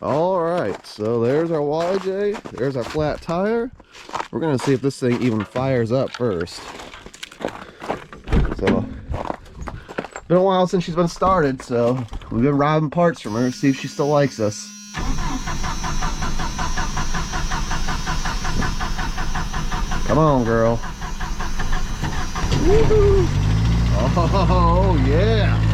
All right, so there's our YJ, there's our flat tire. We're gonna see if this thing even fires up first. So, been a while since she's been started, so we've been robbing parts from her to see if she still likes us. Come on, girl. Woohoo! Oh, yeah!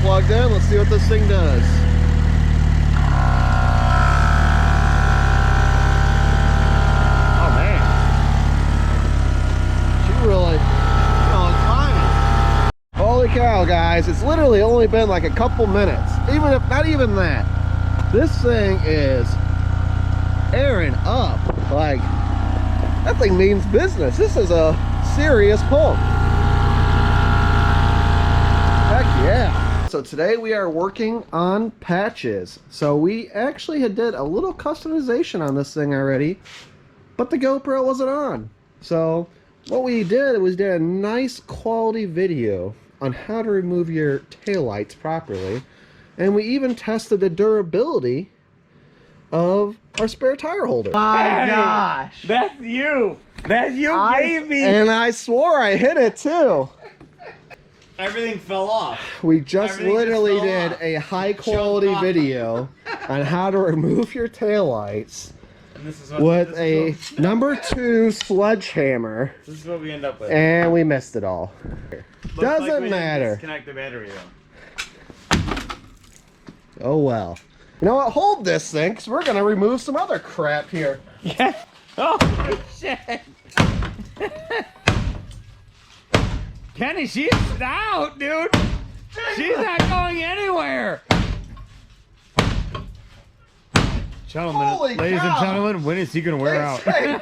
Plugged in. Let's see what this thing does. Oh man, she really, it's climbing. Holy cow, guys! It's literally only been like a couple minutes. Even if not even that, this thing is airing up. Like that thing means business. This is a serious pull. Heck yeah! So today we are working on patches. So we actually did a little customization on this thing already, but the GoPro wasn't on. So what we did was did a nice quality video on how to remove your taillights properly. And we even tested the durability of our spare tire holder. My gosh! That's you! That's you gave me! And I swore I hit it too. Everything fell off. We just literally did a high quality video on how to remove your taillights with a #2 sledgehammer. This is what we end up with. And we missed it all. Doesn't matter. Disconnect the battery though. Oh well. You know what? Hold this thing, because we're going to remove some other crap here. Yeah. Oh shit. Kenny, she's out, dude. She's not going anywhere. Gentlemen, ladies and gentlemen, when is he gonna wear out? That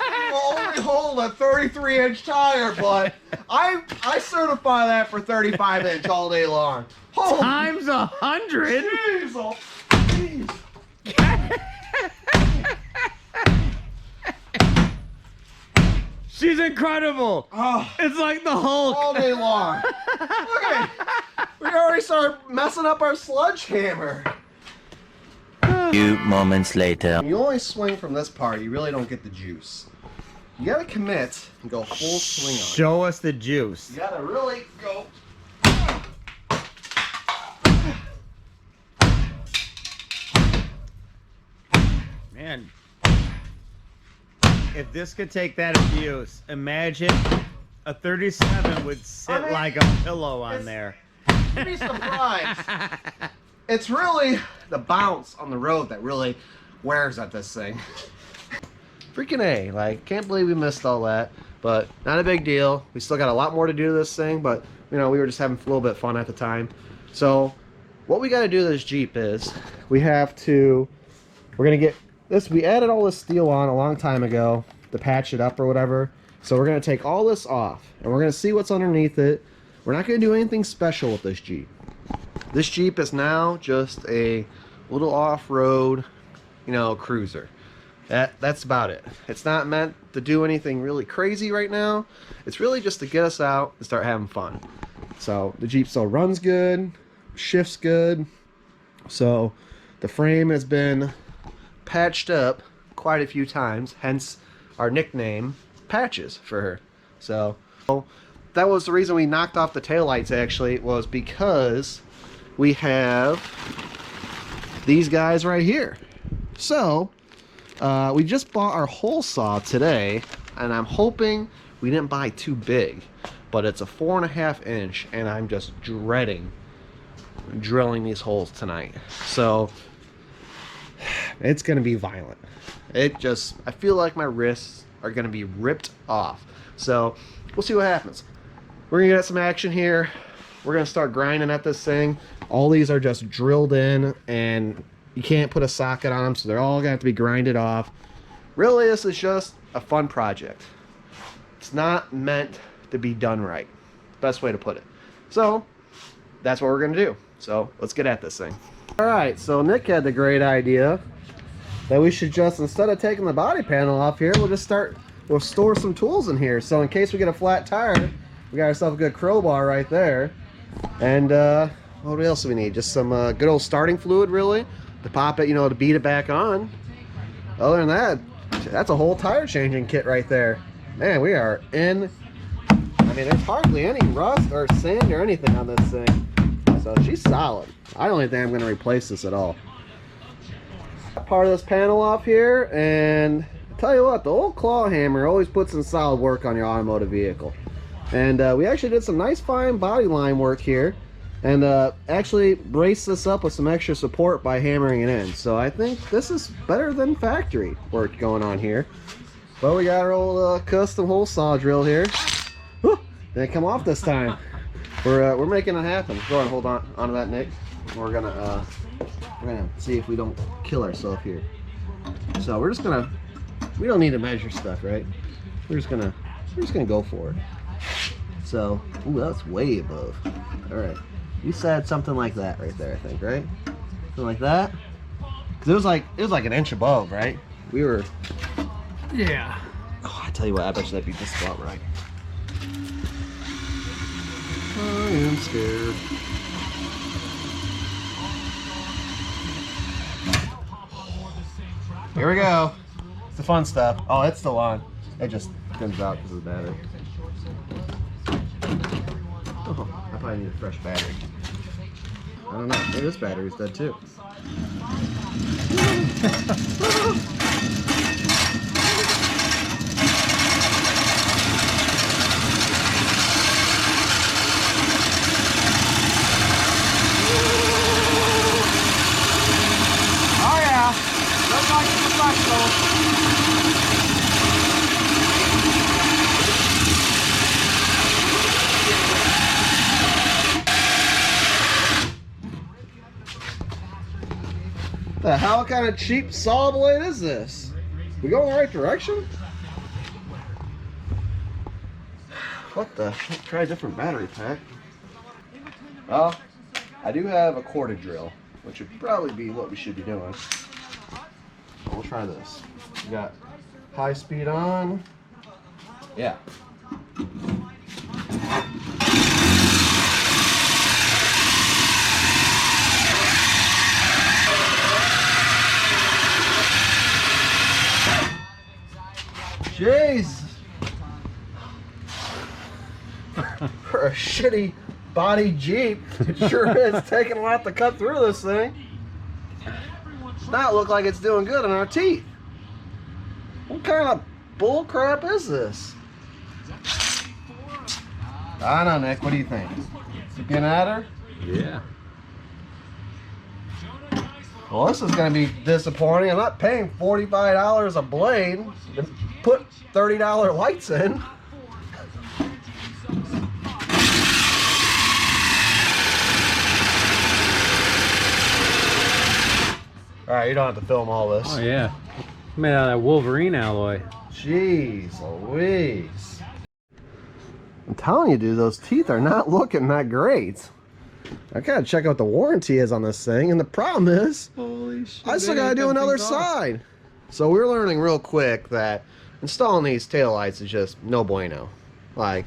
thing will only hold a 33-inch tire, but I certify that for 35-inch all day long. Holy Times 100. Jeez. She's incredible. Oh, it's like the Hulk. All day long. Look at it. We already started messing up our sledgehammer. Few moments later. When you only swing from this part, you really don't get the juice. You gotta commit and go full swing on it. Show us the juice. You gotta really go. Man. If this could take that abuse, imagine a 37 would sit like a pillow on there. You'd be surprised. It's really the bounce on the road that really wears at this thing. Freaking A, like, can't believe we missed all that, but not a big deal. We still got a lot more to do to this thing, but, you know, we were just having a little bit of fun at the time. So, what we got to do to this Jeep is, we're going to get this, we added all this steel on a long time ago to patch it up or whatever. So we're going to take all this off and we're going to see what's underneath it. We're not going to do anything special with this Jeep. This Jeep is now just a little off-road, you know, cruiser. That's about it. It's not meant to do anything really crazy right now. It's really just to get us out and start having fun. So the Jeep still runs good, shifts good. So the frame has been patched up quite a few times, hence our nickname Patches for her. So that was the reason we knocked off the taillights, actually, was because we have these guys right here. So we just bought our hole saw today, and I'm hoping we didn't buy too big, but it's a 4.5 inch, and I'm just dreading drilling these holes tonight. So it's gonna be violent. I feel like my wrists are gonna be ripped off. So we'll see what happens. We're gonna get some action here. we're gonna start grinding at this thing. All these are just drilled in, and you can't put a socket on them, so they're all gonna have to be grinded off. Really, this is just a fun project. It's not meant to be done right. Best way to put it. So that's what we're gonna do. So let's get at this thing. All right, so Nick had the great idea that we should just, instead of taking the body panel off here, we'll store some tools in here. So in case we get a flat tire, we got ourselves a good crowbar right there. And what else do we need? Just some good old starting fluid, really, to pop it, you know, to beat it back on. Other than that, that's a whole tire changing kit right there. Man, we are in. I mean, there's hardly any rust or sand or anything on this thing. So she's solid. I don't even think I'm going to replace this at all. Part of this panel off here, and I'll tell you what, the old claw hammer always puts in solid work on your automotive vehicle. And we actually did some nice fine body line work here, and actually braced this up with some extra support by hammering it in. So I think this is better than factory work going on here. But we got our old custom hole saw drill here. Whew, didn't come off this time. We're making it happen. Go ahead and hold on onto that, Nick. We're gonna see if we don't kill ourselves here. So we don't need to measure stuff, right? We're just gonna go for it. So, ooh, that's way above. All right, you said something like that right there, I think, right? Something like that. Cause it was like an inch above, right? We were. Yeah. Oh, I tell you what, I bet you that'd be just about right. I am scared. Here we go. It's the fun stuff. Oh, it's still on. It just comes out because of the battery. Oh, I probably need a fresh battery. I don't know. Maybe this battery's dead too. The hell kind of cheap saw blade is this? We go in the right direction? What the? Let's try a different battery pack. Well, I do have a corded drill, which would probably be what we should be doing. We'll try this. We got high speed on. Yeah. Jeez. For a shitty body Jeep, it sure is taking a lot to cut through this thing. Does not look like it's doing good on our teeth. What kind of bull crap is this? I don't know, Nick. What do you think? Getting at her? Yeah. Well, this is going to be disappointing. I'm not paying $45 a blade to put $30 lights in. All right, you don't have to film all this. Oh yeah. Made out of that Wolverine alloy. Jeez Louise. I'm telling you, dude, those teeth are not looking that great. I gotta check out what the warranty is on this thing, and the problem is, Holy shit, I still gotta do another side. So we're learning real quick that installing these taillights is just no bueno. Like,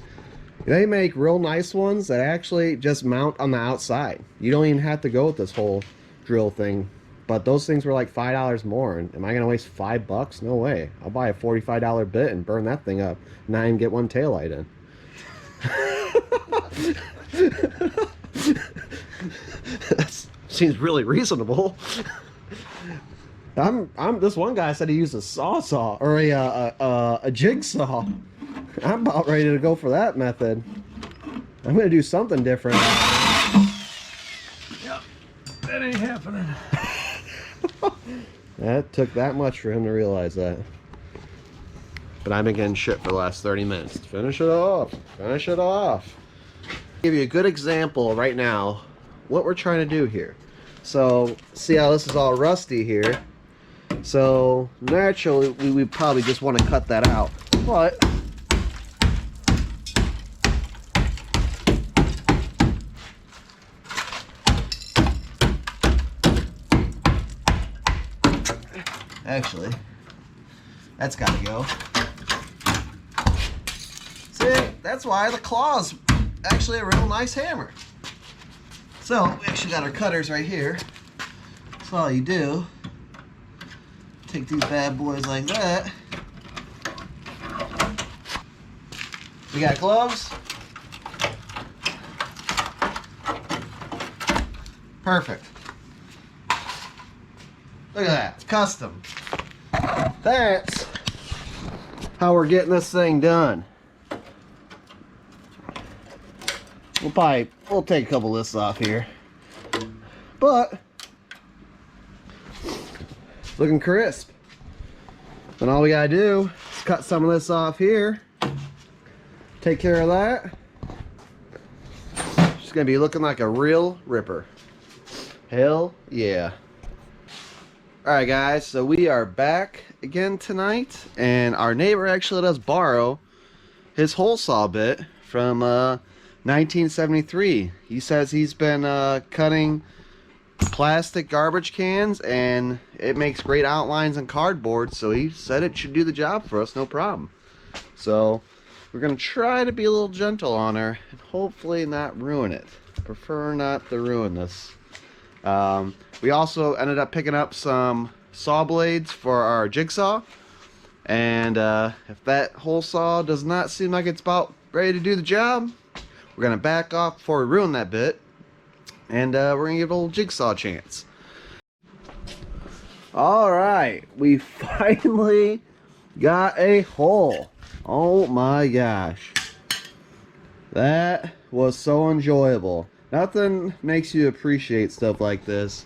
they make real nice ones that actually just mount on the outside. You don't even have to go with this whole drill thing. But those things were like $5 more, and am I gonna waste $5? No way. I'll buy a $45 bit and burn that thing up, and not even get one taillight in. That seems really reasonable. This one guy said he used a saw or a jigsaw. I'm about ready to go for that method. I'm gonna do something different. Yep, that ain't happening. That took that much for him to realize that. But I've been getting shit for the last 30 minutes. Finish it off. Finish it off. Give you a good example right now what we're trying to do here. So see how this is all rusty here. So naturally we probably just want to cut that out, but actually that's got to go. See, that's why the claw's actually a real nice hammer. So we actually got our cutters right here. So all you do, take these bad boys like that. We got gloves. Perfect. Look at that, it's custom. That's how we're getting this thing done. We'll take a couple of this off here, but looking crisp. Then all we gotta do is cut some of this off here, take care of that. It's gonna be looking like a real ripper. Hell yeah. Alright guys, so we are back again tonight, and our neighbor actually let us borrow his hole saw bit from 1973. He says he's been cutting plastic garbage cans and it makes great outlines on cardboard, so he said it should do the job for us, no problem. So we're gonna try to be a little gentle on her and hopefully not ruin it. Prefer not to ruin this. We also ended up picking up some saw blades for our jigsaw, and if that hole saw does not seem like it's about ready to do the job, we're gonna back off before we ruin that bit, and we're gonna give it a little jigsaw chance. Alright, we finally got a hole. Oh my gosh, that was so enjoyable. Nothing makes you appreciate stuff like this,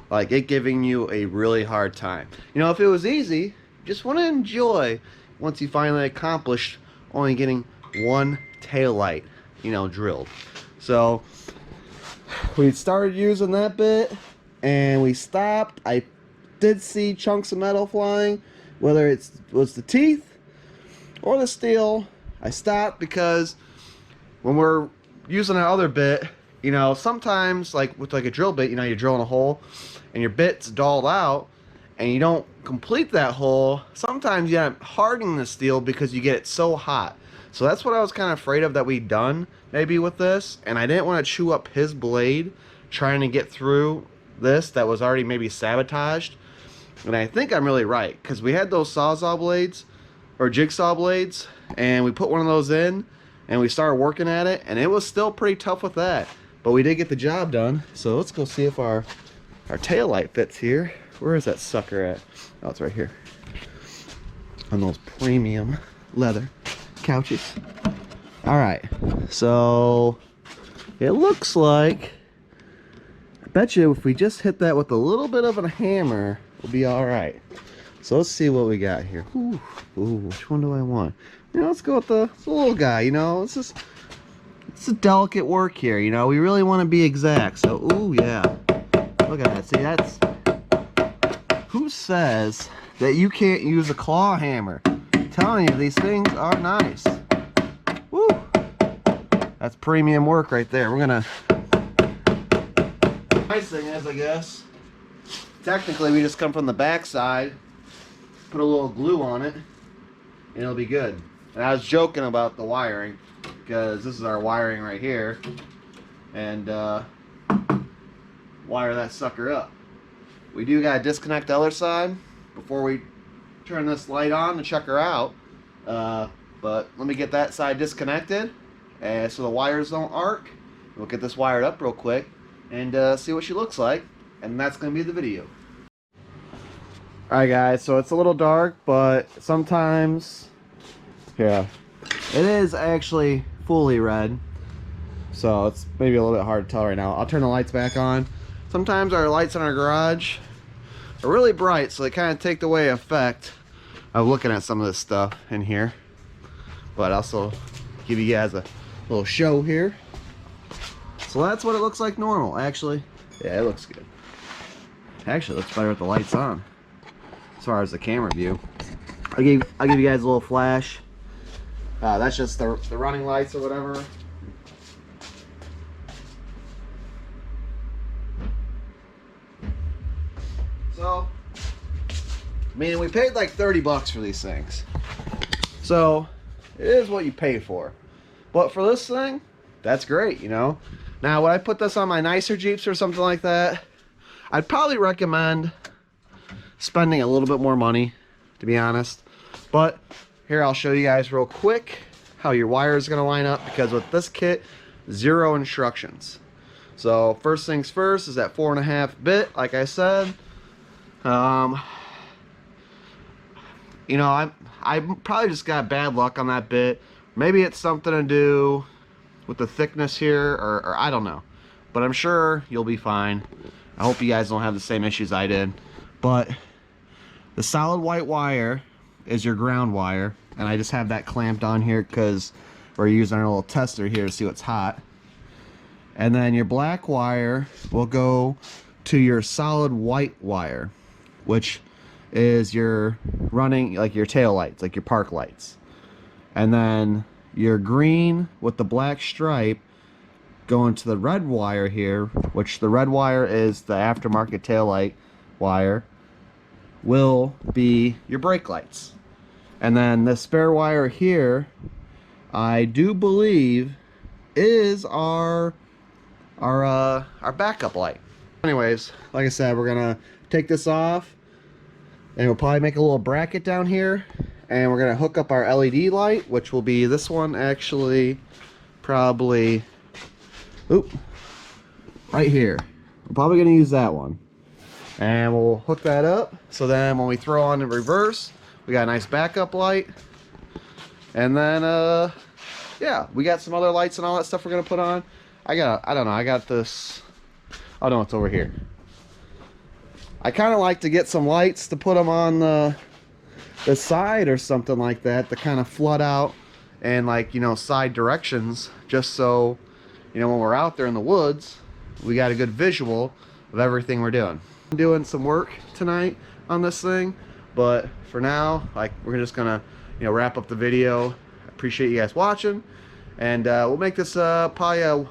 like it giving you a really hard time. You know, if it was easy, just want to enjoy once you finally accomplished only getting one tail light, you know, drilled. So we started using that bit and we stopped. I did see chunks of metal flying, whether it was the teeth or the steel. I stopped because when we're using our other bit, you know, sometimes like with like a drill bit, you know, you're drilling a hole and your bit's dulled out and you don't complete that hole. Sometimes you end up hardening the steel because you get it so hot. So that's what I was kind of afraid of that we'd done maybe with this, and I didn't want to chew up his blade trying to get through this that was already maybe sabotaged. And I think I'm really right, because we had those sawzall blades or jigsaw blades, and we put one of those in and we started working at it, and it was still pretty tough with that, but we did get the job done. So let's go see if our tail light fits here. Where is that sucker at? Oh, it's right here on those premium leather couches. All right, so it looks like, I bet you if we just hit that with a little bit of a hammer, we'll be all right. So let's see what we got here. Ooh, which one do I want? You know, let's go with the little guy. You know, it's a delicate work here. You know, we really want to be exact. So, ooh, yeah. Look at that. See, that's, who says that you can't use a claw hammer? I'm telling you, these things are nice. Woo! That's premium work right there. We're gonna. Nice thing is, I guess, technically we just come from the back side, put a little glue on it, and it'll be good. And I was joking about the wiring, because this is our wiring right here, and wire that sucker up. We do gotta disconnect the other side before we turn this light on to check her out, but let me get that side disconnected, so the wires don't arc. We'll get this wired up real quick and see what she looks like, and that's gonna be the video. Alright guys, so it's a little dark, but sometimes, yeah, it is actually fully red, so it's maybe a little bit hard to tell right now. I'll turn the lights back on. Sometimes our lights in our garage are really bright, so they kind of take the away effect of looking at some of this stuff in here, but also give you guys a little show here. So that's what it looks like normal. Actually, yeah, it looks good. Actually, it looks better with the lights on. As far as the camera view, I'll give you guys a little flash. That's just the running lights or whatever. So, I mean, we paid like 30 bucks for these things. So, it is what you pay for. But for this thing, that's great, you know. Now, would I put this on my nicer Jeeps or something like that? I'd probably recommend spending a little bit more money, to be honest. But here, I'll show you guys real quick how your wire is going to line up, because with this kit, 0 instructions. So first things first is that 4.5 bit, like I said. You know, I probably just got bad luck on that bit. Maybe it's something to do with the thickness here, or I don't know. But I'm sure you'll be fine. I hope you guys don't have the same issues I did. But the solid white wire is your ground wire, and I just have that clamped on here because we're using our little tester here to see what's hot. And then your black wire will go to your solid white wire, which is your running, like your tail lights, like your park lights. And then your green with the black stripe going to the red wire here, which the red wire is the aftermarket tail light wire, will be your brake lights. And then the spare wire here, I do believe, is our backup light. Anyways, like I said, we're gonna take this off, and we'll probably make a little bracket down here, and we're gonna hook up our LED light, which will be this one, actually, probably, right here. We're probably gonna use that one. And we'll hook that up, so then when we throw on in reverse, we got a nice backup light. And then yeah, we got some other lights and all that stuff we're gonna put on. I don't know, I got this, oh no, it's over here. I kind of like to get some lights to put them on the side or something like that, to kind of flood out and, like, you know, side directions, just so, you know, when we're out there in the woods, we got a good visual of everything we're doing. I'm doing some work tonight on this thing, but for now, like, we're just gonna, you know, wrap up the video. Appreciate you guys watching, and we'll make this probably a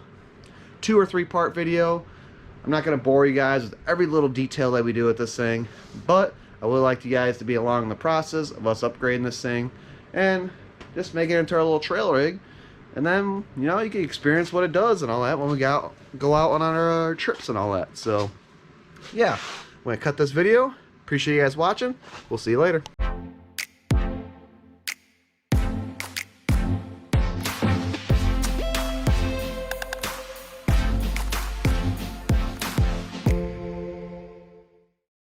2 or 3 part video. I'm not gonna bore you guys with every little detail that we do with this thing, but I would like you guys to be along the process of us upgrading this thing and just making it into our little trail rig. And then, you know, you can experience what it does and all that when we go out on our trips and all that. So, yeah, I'm going to cut this video. Appreciate you guys watching. We'll see you later.